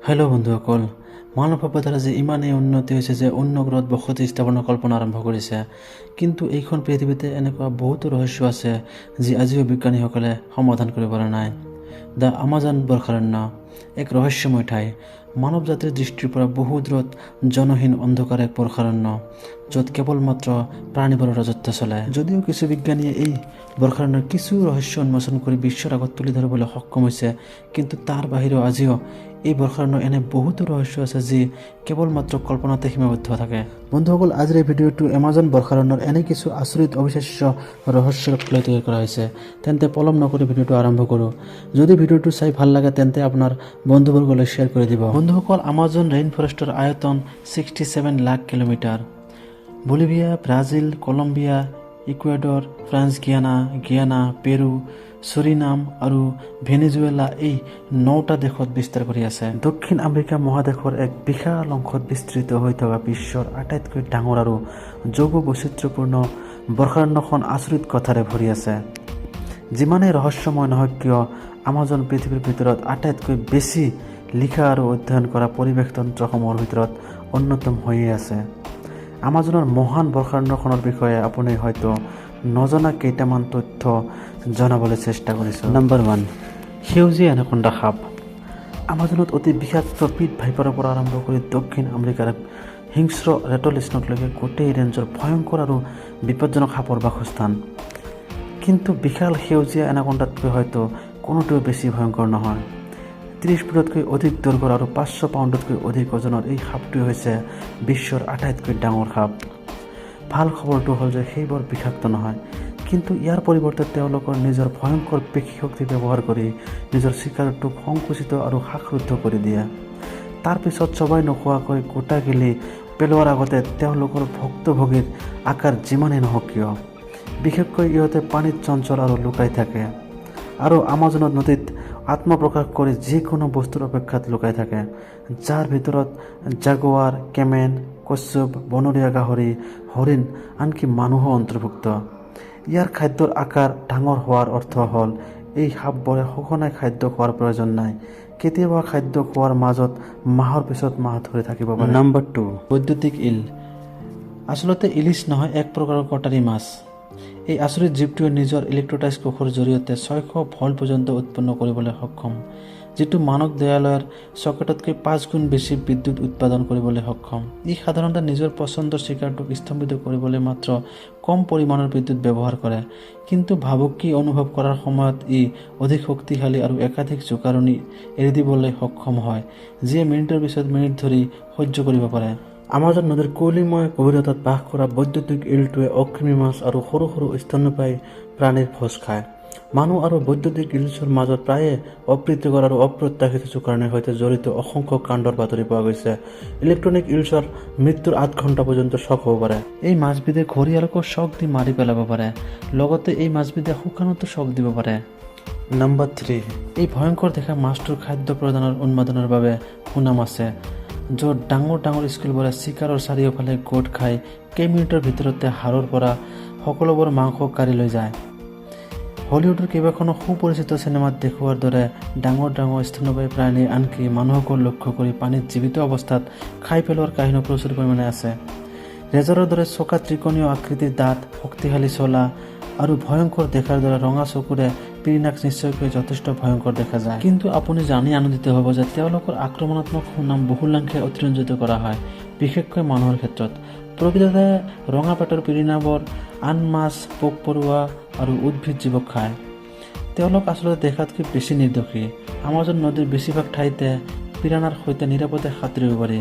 Hello' বন্ধুসকল, মানৱ সভ্যতাৰ আজি ইমানেই উন্নতি হৈছে যে অন্য গ্ৰহত বসতি স্থাপনৰ কল্পনা আৰম্ভ কৰিছে। কিন্তু এইখন পৃথিৱীতে এনেকুৱা বহুতো ৰহস্য আছে যি আজিও বিজ্ঞানীসকলে সমাধান কৰিব পৰা নাই। দ্য আমাজন বৰ্ষাৰণ্য এক ৰহস্যময় ঠাই, মানৱ জাতিৰ দৃষ্টিৰ পৰা বহু দূৰত জনহীন অন্ধকাৰ এক বৰ্ষাৰণ্য, য'ত কেৱল মাত্ৰ প্ৰাণীবোৰৰ ৰাজত্ব চলে। যদিও কিছু বিজ্ঞানীয়ে এই বৰ্ষাৰণ্যৰ কিছু ৰহস্য উন্মোচন কৰি বিশ্বৰ আগত তুলি ধৰিবলৈ সক্ষম হৈছে, কিন্তু তাৰ বাহিৰেও আজিও এই বৰ্ষাৰণ্যৰ এনে বহুতো ৰহস্য আছে যি কেৱল মাত্ৰ কল্পনাতে সীমাবদ্ধ থাকে। বন্ধুসকল, আজিৰ এই ভিডিঅ'টো এমাজন বৰ্ষাৰণ্যৰ এনে কিছু আচৰিত অবিশ্বাস্য ৰহস্যক লৈ তৈয়াৰ কৰা হৈছে। তেন্তে পলম নকৰি ভিডিঅ'টো আৰম্ভ কৰোঁ। যদি ভিডিঅ'টো চাই ভাল লাগে তেন্তে আপোনাৰ বন্ধুবৰ্গলৈ শ্বেয়াৰ কৰি দিব। বন্ধুসকল, আমাজন ৰেইন ফৰেষ্টৰ আয়তন 67 lakh kilometre. Bolivia, Brazil, Colombia, Ecuador, France Guiana, Peru, Suriname আৰু ভেনেজুৱেলা এই 9টা দেশত বিস্তাৰ কৰি আছে। দক্ষিণ আমেৰিকা মহাদেশৰ এক বিশাল অংশত বিস্তৃত হৈ থকা বিশ্বৰ আটাইতকৈ ডাঙৰ আৰু জৈৱ বৈচিত্ৰ্যপূৰ্ণ বৰ্ষাৰণ্যখন আচৰিত কথাৰে ভৰি আছে। যিমানেই ৰহস্যময় নহওক কিয়, আমাজন পৃথিৱীৰ ভিতৰত আটাইতকৈ বেছি লিখা আৰু অধ্যয়ন কৰা পৰিৱেশতন্ত্ৰসমূহৰ ভিতৰত অন্যতম হৈয়ে আছে। আমাজনৰ মহান বৰ্ষাৰণ্যখনৰ বিষয়ে আপুনি হয়তো নজনা কেইটামান তথ্য জনাবলৈ চেষ্টা কৰিছোঁ। নম্বৰ 1, সেউজীয়া এনাকোণ্ডা সাপ। আমাজনত অতি বিষাক্ত পিট ভাইপাৰৰ পৰা আৰম্ভ কৰি দক্ষিণ আমেৰিকাৰ হিংস্ৰ ৰেটল স্নেকলৈকে গোটেই ৰেঞ্জৰ ভয়ংকৰ আৰু বিপদজনক সাপৰ বাসস্থান। কিন্তু বিশাল সেউজীয়া এনাকোণ্ডাতকৈ হয়তো কোনোটোৱে বেছি ভয়ংকৰ নহয়। 30 ফুটতকৈ অধিক দৈৰ্ঘ্যৰ আৰু 500 পাউণ্ডতকৈ অধিক ওজনৰ এই সাপটোৱে হৈছে বিশ্বৰ আটাইতকৈ ডাঙৰ সাপ। ভাল খবৰটো হ'ল যে সেইবোৰ বিষাক্ত নহয়, কিন্তু ইয়াৰ পৰিৱৰ্তে তেওঁলোকৰ নিজৰ ভয়ংকৰ পেশী শক্তি ব্যৱহাৰ কৰি নিজৰ চিকাৰটোক সংকুচিত আৰু শ্বাসৰুদ্ধ কৰি দিয়ে। তাৰ পিছত চবাই নোখোৱাকৈ গোটা গিলি পেলোৱাৰ আগতে তেওঁলোকৰ ভুক্তভোগীৰ আকাৰ যিমানেই নহওক কিয়, বিশেষকৈ ইহঁতে পানীত চঞ্চল আৰু লুকাই থাকে আৰু আমাজনত নদীত আত্মপ্ৰকাশ কৰি যিকোনো বস্তুৰ অপেক্ষাত লুকাই থাকে, যাৰ ভিতৰত জাগুৱাৰ, কেমেন, কচ্ছপ, বনৰীয়া গাহৰি, হৰিণ, আনকি মানুহো অন্তৰ্ভুক্ত। ইয়াৰ খাদ্যৰ আকাৰ ডাঙৰ হোৱাৰ অৰ্থ হ'ল এই সাপবোৰে সঘনাই খাদ্য খোৱাৰ প্ৰয়োজন নাই। কেতিয়াবা খাদ্য খোৱাৰ মাজত মাহৰ পিছত মাহ ধৰি থাকিব পাৰে। নম্বৰ 2, বৈদ্যুতিক ইল। আচলতে ইলিছ নহয়, এক প্ৰকাৰৰ কটাৰী মাছ। এই আচৰিত জীৱটোৱে নিজৰ ইলেক্ট্ৰটাইজ কোষৰ জৰিয়তে 600 ভল্ট পৰ্যন্ত উৎপন্ন কৰিবলৈ সক্ষম, যিটো মানৱ দেৱালয়ৰ চকেটতকৈ 5 গুণ বেছি বিদ্যুৎ উৎপাদন কৰিবলৈ সক্ষম। ই সাধাৰণতে নিজৰ পচন্দৰ চিকাৰটোক স্তম্ভিত কৰিবলৈ মাত্ৰ কম পৰিমাণৰ বিদ্যুৎ ব্যৱহাৰ কৰে, কিন্তু ভাবুকি অনুভৱ কৰাৰ সময়ত ই অধিক শক্তিশালী আৰু একাধিক জোকাৰণি এৰি দিবলৈ সক্ষম হয়, যিয়ে মিনিটৰ পিছত মিনিট ধৰি সহ্য কৰিব পাৰে। আমাজন নদীৰ কুঁৱলীময় গভীৰতাত বাস কৰা বৈদ্যুতিক ইলটোৱে অকৃমি মাছ আৰু সৰু সৰু স্তন্যপায়ী প্ৰাণীৰ ভোজ খায়। মানুহ আৰু বৈদ্যুতিক ইলছৰ মাজত প্ৰায়ে অপ্ৰীতিকৰ আৰু অপ্ৰত্যাশিত জোকাৰণিৰ সৈতে জড়িত অসংখ্য কাণ্ডৰ বাতৰি পোৱা গৈছে। ইলেক্ট্ৰনিক ইলছৰ মৃত্যুৰ 8 ঘণ্টা পৰ্যন্ত শ্বক হ'ব পাৰে। এই মাছবিধে ঘঁৰিয়ালকো শ্বক দি মাৰি পেলাব পাৰে, লগতে এই মাছবিধে শুকানতো শ্বক দিব পাৰে। নম্বৰ 3, এই ভয়ংকৰ দেখা মাছটোৰ খাদ্য প্ৰদানৰ উন্মাদনাৰ বাবে সুনাম আছে, য'ত ডাঙৰ ডাঙৰ স্কুলবোৰে চিকাৰৰ চাৰিওফালে গোট খাই কেইমিনিটৰ ভিতৰতে হাড়ৰ পৰা সকলোবোৰ মাংস কাঢ়ি লৈ যায়। হলিউডৰ কেইবাখনো সুপৰিচিত চিনেমাত দেখুওৱাৰ দৰে ডাঙৰ ডাঙৰ স্তন্যপায়ী প্ৰাণী আনকি মানুহকো লক্ষ্য কৰি পানীত জীৱিত অৱস্থাত খাই পেলোৱাৰ কাহিনী প্ৰচুৰ পৰিমাণে আছে। ৰেজাৰৰ দৰে চোকা ত্ৰিকোণীয় আকৃতিৰ দাঁত, শক্তিশালী চোলা আৰু ভয়ংকৰ দেখাৰ দৰে ৰঙা চকুৰে পিৰিনাক্স নিশ্চয়কৈ যথেষ্ট ভয়ংকৰ দেখা যায়। কিন্তু আপুনি জানি আনন্দিত হ'ব যে তেওঁলোকৰ আক্ৰমণাত্মক সুনাম বহুলাংশে অতিৰঞ্জিত কৰা হয়, বিশেষকৈ মানুহৰ ক্ষেত্ৰত। প্ৰকৃততে ৰঙা পেটৰ পিৰিনাবোৰ আন মাছ, পোক পৰুৱা আৰু উদ্ভিদ জীৱক খায়। তেওঁলোক আচলতে দেখাতকৈ বেছি নিৰ্দোষী। আমাজন নদীৰ বেছিভাগ ঠাইতে পিৰানাৰ সৈতে নিৰাপদে সাঁতুৰিব পাৰি।